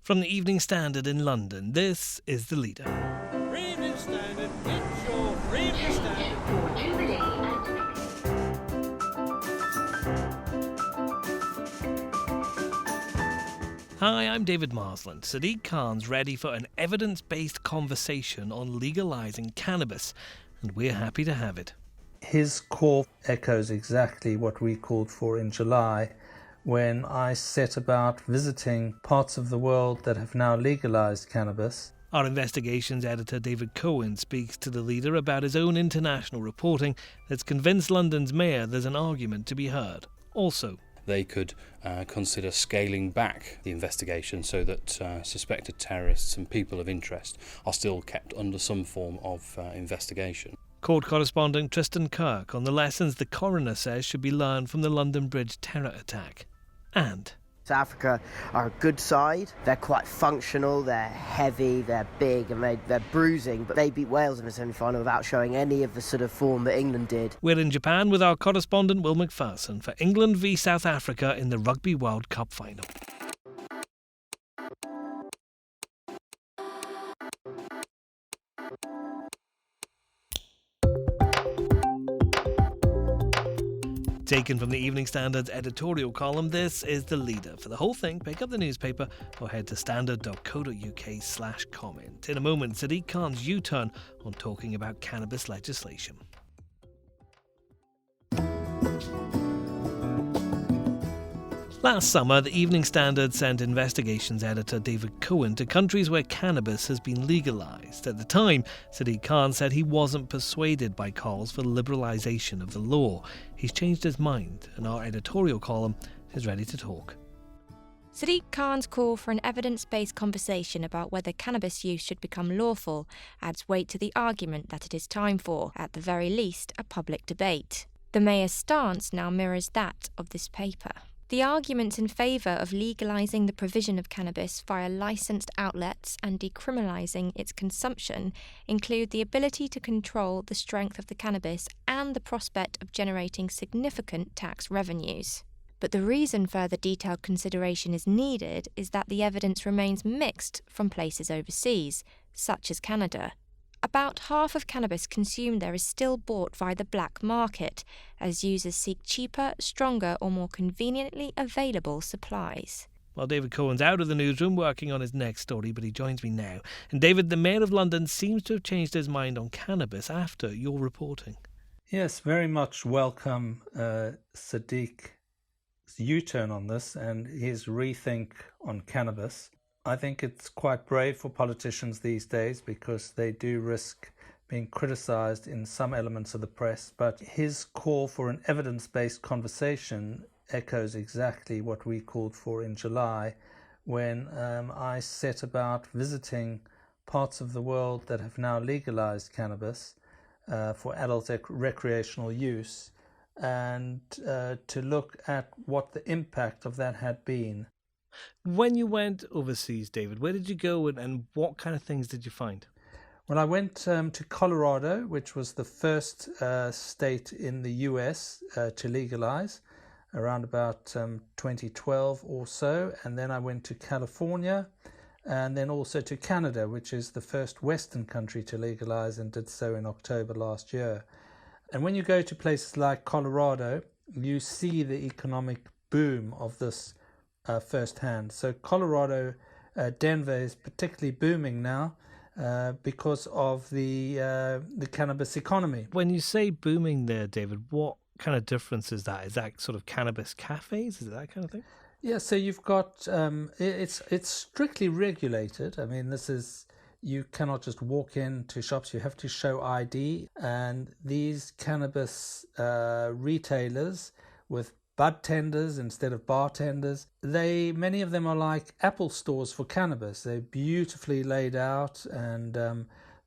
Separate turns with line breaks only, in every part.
From the Evening Standard in London, this is The Leader.
Evening Standard, it's your Evening Standard.
Hi, I'm David Marsland. Sadiq Khan's ready for an evidence-based conversation on legalising cannabis, and we're happy to have it.
His call echoes exactly what we called for in July when I set about visiting parts of the world that have now legalised cannabis.
Our investigations editor David Cohen speaks to The Leader about his own international reporting that's convinced London's mayor there's an argument to be heard. Also,
they could consider scaling back the investigation so that suspected terrorists and people of interest are still kept under some form of investigation.
Court correspondent Tristan Kirk on the lessons the coroner says should be learned from the London Bridge terror attack. And
South Africa are a good side. They're quite functional, they're heavy, they're big, and they're bruising, but they beat Wales in the semi-final without showing any of the sort of form that England did.
We're in Japan with our correspondent Will McPhearson for England v South Africa in the Rugby World Cup final. Taken from the Evening Standard's editorial column, this is The Leader. For the whole thing, pick up the newspaper or head to standard.co.uk/comment. In a moment, Sadiq Khan's U-turn on talking about cannabis legislation. Last summer, the Evening Standard sent investigations editor David Cohen to countries where cannabis has been legalised. At the time, Sadiq Khan said he wasn't persuaded by calls for liberalisation of the law. He's changed his mind, and our editorial column is ready to talk.
Sadiq Khan's call for an evidence-based conversation about whether cannabis use should become lawful adds weight to the argument that it is time for, at the very least, a public debate. The mayor's stance now mirrors that of this paper. The arguments in favour of legalising the provision of cannabis via licensed outlets and decriminalising its consumption include the ability to control the strength of the cannabis and the prospect of generating significant tax revenues. But the reason further detailed consideration is needed is that the evidence remains mixed from places overseas, such as Canada. About half of cannabis consumed there is still bought via the black market, as users seek cheaper, stronger or more conveniently available supplies.
Well, David Cohen's out of the newsroom working on his next story, but he joins me now. And David, the Mayor of London seems to have changed his mind on cannabis after your reporting.
Yes, very much welcome Sadiq's U-turn on this and his rethink on cannabis. I think it's quite brave for politicians these days because they do risk being criticised in some elements of the press, but his call for an evidence-based conversation echoes exactly what we called for in July when I set about visiting parts of the world that have now legalised cannabis for adult recreational use and to look at what the impact of that had been.
When you went overseas, David, where did you go and what kind of things did you find?
Well, I went to Colorado, which was the first state in the US to legalize around about 2012 or so. And then I went to California and then also to Canada, which is the first Western country to legalize and did so in October last year. And when you go to places like Colorado, you see the economic boom of this firsthand. So Colorado, Denver is particularly booming now because of the cannabis economy.
When you say booming there, David, what kind of difference is that? Is that sort of cannabis cafes? Is it that kind of thing?
Yeah, so you've got it's strictly regulated. I mean, you cannot just walk into shops. You have to show ID, and these cannabis retailers with bud tenders instead of bartenders. Many of them are like Apple stores for cannabis. They're beautifully laid out, and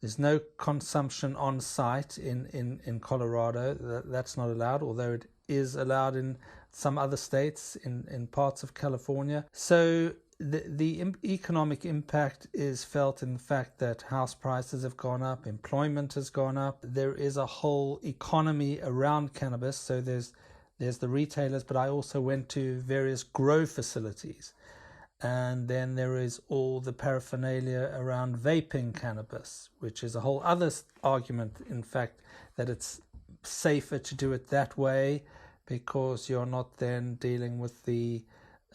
there's no consumption on site in Colorado. That's not allowed, although it is allowed in some other states, in parts of California. So the economic impact is felt in the fact that house prices have gone up, employment has gone up. There is a whole economy around cannabis. So there's the retailers, but I also went to various grow facilities. And then there is all the paraphernalia around vaping cannabis, which is a whole other argument, in fact, that it's safer to do it that way because you're not then dealing with the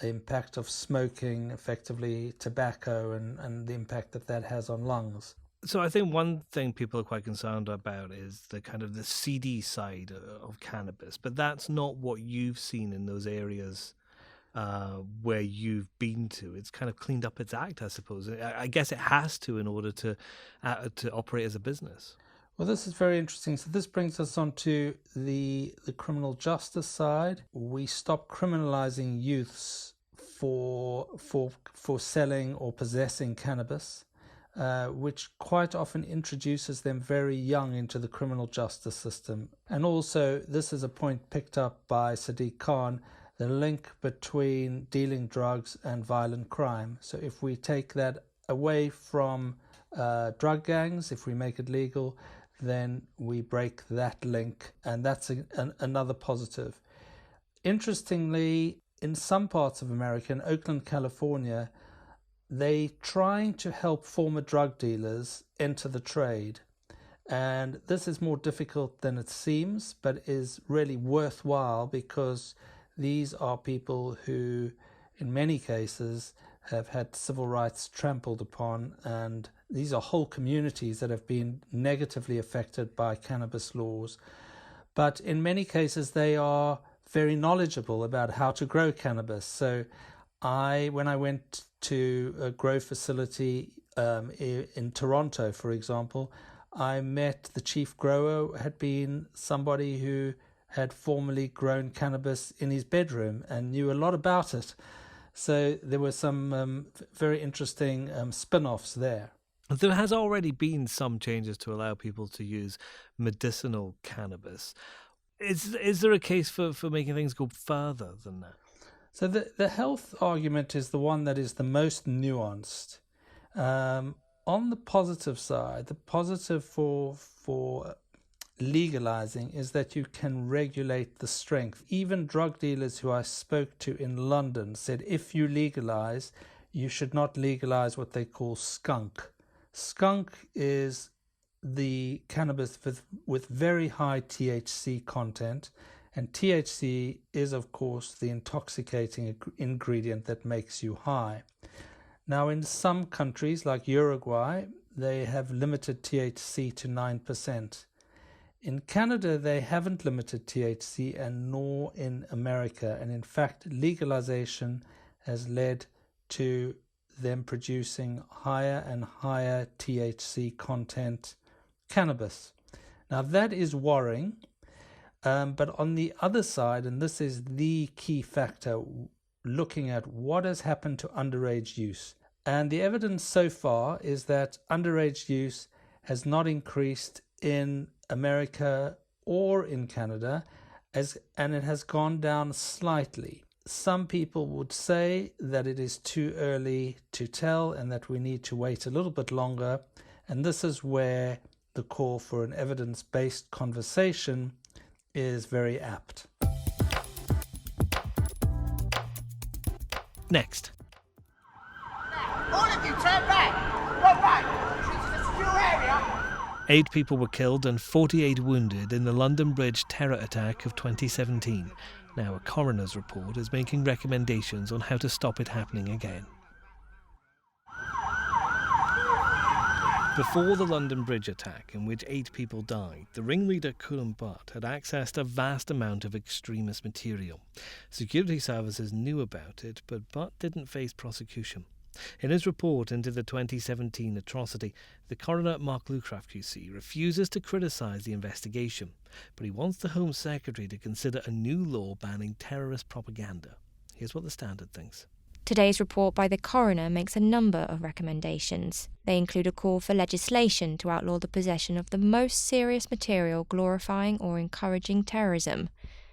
impact of smoking, effectively tobacco, and the impact that has on lungs.
So I think one thing people are quite concerned about is the kind of the seedy side of cannabis, but that's not what you've seen in those areas where you've been to. It's kind of cleaned up its act, I suppose. I guess it has to in order to operate as a business.
Well, this is very interesting. So this brings us on to the criminal justice side. We stop criminalizing youths for selling or possessing cannabis, which quite often introduces them very young into the criminal justice system. And also, this is a point picked up by Sadiq Khan, the link between dealing drugs and violent crime. So if we take that away from drug gangs, if we make it legal, then we break that link, and that's another positive. Interestingly, in some parts of America, in Oakland, California, they're trying to help former drug dealers enter the trade. And this is more difficult than it seems, but is really worthwhile because these are people who, in many cases, have had civil rights trampled upon, and these are whole communities that have been negatively affected by cannabis laws. But in many cases, they are very knowledgeable about how to grow cannabis. So when I went to a grow facility in Toronto, for example, I met the chief grower, had been somebody who had formerly grown cannabis in his bedroom and knew a lot about it. So there were some very interesting spin-offs there.
There has already been some changes to allow people to use medicinal cannabis. Is there a case for making things go further than that?
So the health argument is the one that is the most nuanced. On the positive side, the positive for legalizing is that you can regulate the strength. Even drug dealers who I spoke to in London said if you legalize, you should not legalize what they call skunk. Skunk is the cannabis with very high THC content, and THC is, of course, the intoxicating ingredient that makes you high. Now, in some countries like Uruguay, they have limited THC to 9%. In Canada, they haven't limited THC, and nor in America. And in fact, legalization has led to them producing higher and higher THC content cannabis. Now, that is worrying. But on the other side, and this is the key factor, looking at what has happened to underage use. And the evidence so far is that underage use has not increased in America or in Canada, and it has gone down slightly. Some people would say that it is too early to tell and that we need to wait a little bit longer. And this is where the call for an evidence-based conversation is very apt.
Next.
All of you, turn back! Go back! This is a secure area!
8 people were killed and 48 wounded in the London Bridge terror attack of 2017. Now a coroner's report is making recommendations on how to stop it happening again. Before the London Bridge attack, in which 8 people died, the ringleader Cohen had accessed a vast amount of extremist material. Security services knew about it, but Butt didn't face prosecution. In his report into the 2017 atrocity, the coroner Mark Lucraft QC refuses to criticise the investigation, but he wants the Home Secretary to consider a new law banning terrorist propaganda. Here's what the Standard thinks.
Today's report by the coroner makes a number of recommendations. They include a call for legislation to outlaw the possession of the most serious material glorifying or encouraging terrorism,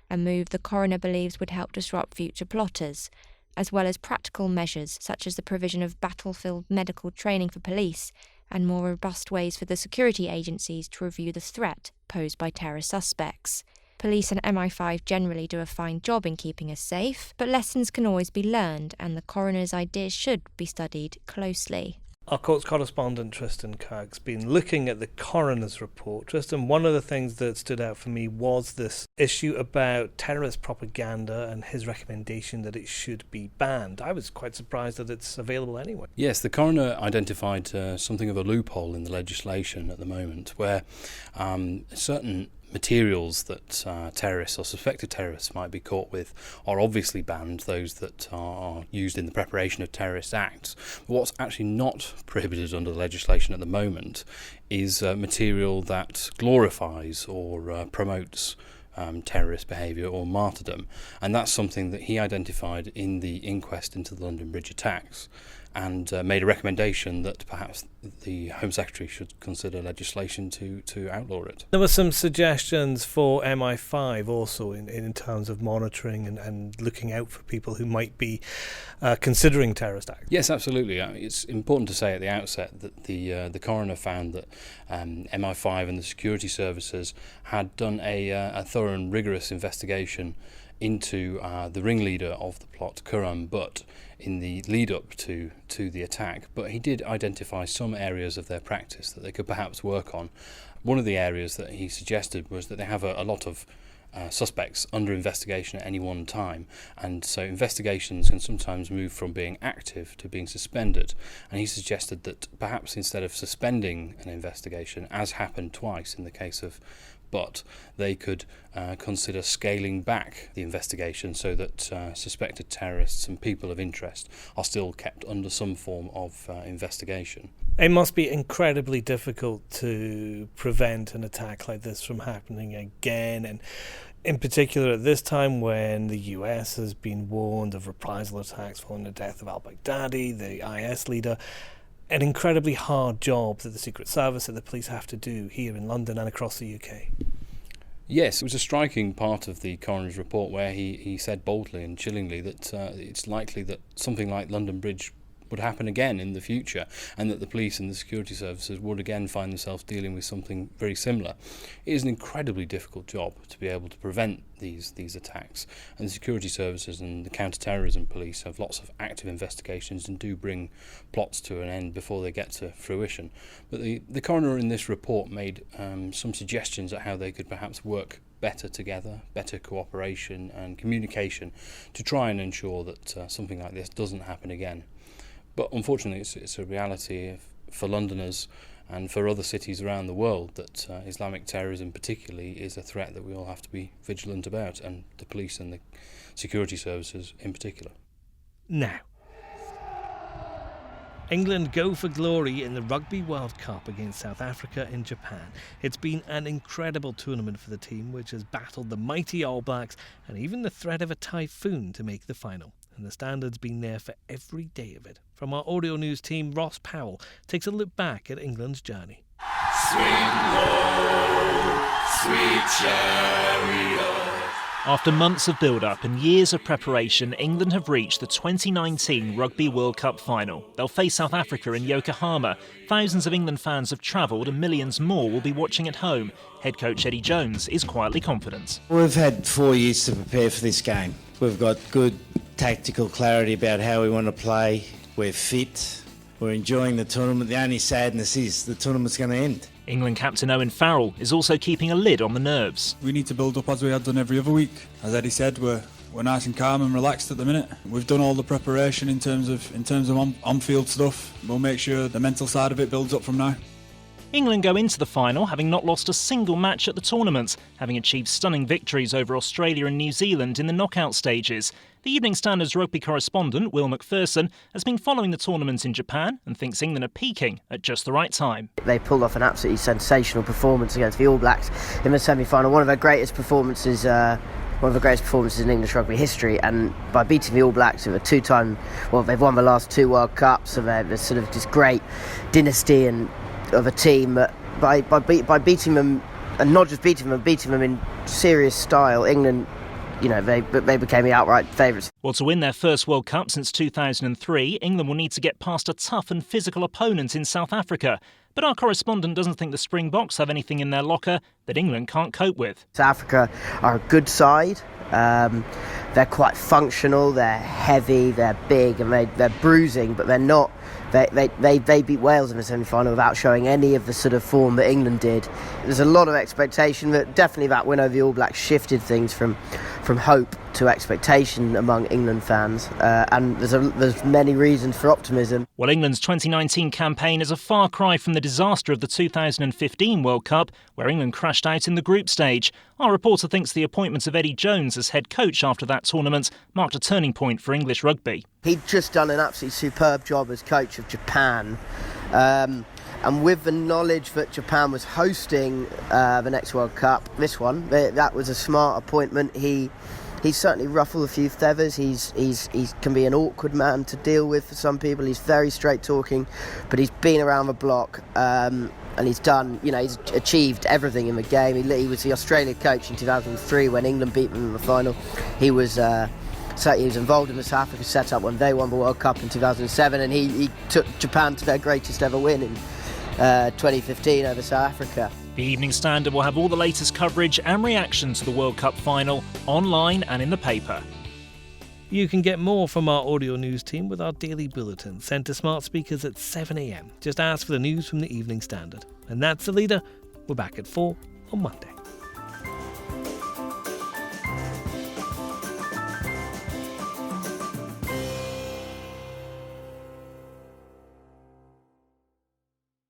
a move the coroner believes would help disrupt future plotters, as well as practical measures such as the provision of battlefield medical training for police and more robust ways for the security agencies to review the threat posed by terror suspects. Police and MI5 generally do a fine job in keeping us safe, but lessons can always be learned, and the coroner's ideas should be studied closely.
Our courts correspondent Tristan Kirk's been looking at the coroner's report. Tristan, one of the things that stood out for me was this issue about terrorist propaganda and his recommendation that it should be banned. I was quite surprised that it's available anyway.
Yes, the coroner identified something of a loophole in the legislation at the moment where certain materials that terrorists or suspected terrorists might be caught with are obviously banned, those that are used in the preparation of terrorist acts. But what's actually not prohibited under the legislation at the moment is material that glorifies or promotes terrorist behaviour or martyrdom, and that's something that he identified in the inquest into the London Bridge attacks, and made a recommendation that perhaps the Home Secretary should consider legislation to outlaw it.
There were some suggestions for MI5 also in terms of monitoring and looking out for people who might be considering terrorist acts.
Yes, absolutely. It's important to say at the outset that the coroner found that MI5 and the security services had done a thorough and rigorous investigation into the ringleader of the plot, Cohen, but in the lead up to the attack. But he did identify some areas of their practice that they could perhaps work on. One of the areas that he suggested was that they have a lot of suspects under investigation at any one time, and so investigations can sometimes move from being active to being suspended, and he suggested that perhaps instead of suspending an investigation, as happened twice in the case of Butt, they could consider scaling back the investigation so that suspected terrorists and people of interest are still kept under some form of investigation.
It must be incredibly difficult to prevent an attack like this from happening again, and in particular at this time when the US has been warned of reprisal attacks following the death of al-Baghdadi, the IS leader. An incredibly hard job that the Secret Service and the police have to do here in London and across the UK.
Yes, it was a striking part of the coroner's report where he said boldly and chillingly that it's likely that something like London Bridge would happen again in the future, and that the police and the security services would again find themselves dealing with something very similar. It is an incredibly difficult job to be able to prevent these attacks, and the security services and the counter-terrorism police have lots of active investigations and do bring plots to an end before they get to fruition. But the coroner in this report made some suggestions at how they could perhaps work better together, better cooperation and communication to try and ensure that something like this doesn't happen again. But unfortunately, it's a reality for Londoners and for other cities around the world that Islamic terrorism particularly is a threat that we all have to be vigilant about, and the police and the security services in particular.
Now, England go for glory in the Rugby World Cup against South Africa in Japan. It's been an incredible tournament for the team, which has battled the mighty All Blacks and even the threat of a typhoon to make the final. And the standard's been there for every day of it. From our audio news team, Ross Powell takes a look back at England's journey.
Swing low, sweet chariot.
After months of build-up and years of preparation, England have reached the 2019 Rugby World Cup final. They'll face South Africa in Yokohama. Thousands of England fans have travelled and millions more will be watching at home. Head coach Eddie Jones is quietly confident.
We've had 4 years to prepare for this game. We've got good tactical clarity about how we want to play. We're fit. We're enjoying the tournament. The only sadness is the tournament's going to end.
England captain Owen Farrell is also keeping a lid on the nerves.
We need to build up as we had done every other week. As Eddie said, we're nice and calm and relaxed at the minute. We've done all the preparation in terms of on-field stuff. We'll make sure the mental side of it builds up from now.
England go into the final having not lost a single match at the tournament, having achieved stunning victories over Australia and New Zealand in the knockout stages. The Evening Standard's rugby correspondent, Will McPhearson, has been following the tournament in Japan and thinks England are peaking at just the right time.
They pulled off an absolutely sensational performance against the All Blacks in the semi-final. One of their greatest performances in English rugby history, and by beating the All Blacks, who are they've won the last 2 World Cups, and they're sort of this great dynasty of a team. By beating them, and not just beating them in serious style, England they became the outright favourites.
Well, to win their first World Cup since 2003, England will need to get past a tough and physical opponent in South Africa. But our correspondent doesn't think the Springboks have anything in their locker that England can't cope with.
South Africa are a good side. They're quite functional, they're heavy, they're big, and they're bruising, but they're not. They beat Wales in the semi-final without showing any of the sort of form that England did. There's a lot of expectation, but definitely that win over the All Blacks shifted things from hope to expectation among England fans, and there's many reasons for optimism.
Well, England's 2019 campaign is a far cry from the disaster of the 2015 World Cup, where England crashed out in the group stage. Our reporter thinks the appointment of Eddie Jones as head coach after that tournament marked a turning point for English rugby.
He'd just done an absolutely superb job as coach of Japan. And with the knowledge that Japan was hosting the next World Cup, this one, that was a smart appointment. He's certainly ruffled a few feathers. He can be an awkward man to deal with for some people. He's very straight talking, but he's been around the block, and he's done. He's achieved everything in the game. He was the Australia coach in 2003 when England beat them in the final. He was involved in the South Africa setup when they won the World Cup in 2007, and he took Japan to their greatest ever win in 2015 over South Africa.
The Evening Standard will have all the latest coverage and reaction to the World Cup final online and in the paper.
You can get more from our audio news team with our daily bulletin sent to smart speakers at 7 a.m. Just ask for the news from the Evening Standard. And that's the leader. We're back at 4 on Monday.